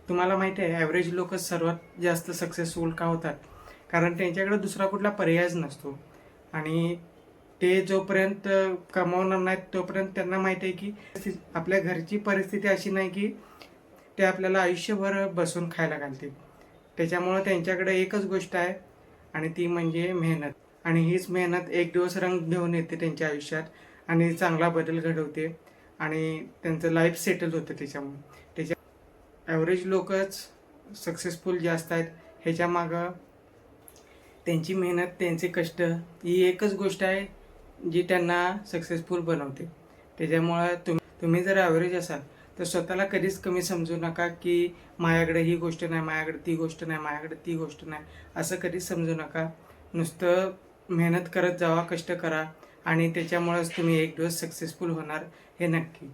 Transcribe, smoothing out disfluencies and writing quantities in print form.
तुम्हाला माहिती आहे ॲव्हरेज लोकच सर्वात जास्त सक्सेसफुल का होतात? कारण त्यांच्याकडे दुसरा कुठला पर्यायच नसतो आणि ते जोपर्यंत कमावणार नाहीत तोपर्यंत त्यांना माहिती आहे की आपल्या घरची परिस्थिती अशी नाही की ते आपल्याला आयुष्यभर बसून खायला घालतील. त्याच्यामुळं त्यांच्याकडे एकच गोष्ट आहे आणि ती म्हणजे मेहनत. आणि हीच मेहनत एक दिवस रंग घेऊन येते त्यांच्या आयुष्यात आणि चांगला बदल घडवते आणि त्यांचं लाईफ सेटल होतं त्याच्यामुळे. ॲव्हरेज लोकच सक्सेसफुल जास्त आहेत. ह्याच्या मागं त्यांची मेहनत, त्यांचे कष्ट ही एकच गोष्ट आहे जी त्यांना सक्सेसफुल बनवते. त्याच्यामुळं तुम्ही जर ॲव्हरेज असाल तर स्वतःला कधीच कमी समजू नका की माझ्याकडे ही गोष्ट नाही, माझ्याकडे ती गोष्ट नाही, माझ्याकडे ती गोष्ट नाही, असं कधीच समजू नका. नुसतं मेहनत करत जावा, कष्ट करा आणि त्याच्यामुळंच तुम्ही एक दिवस सक्सेसफुल होणार हे नक्की.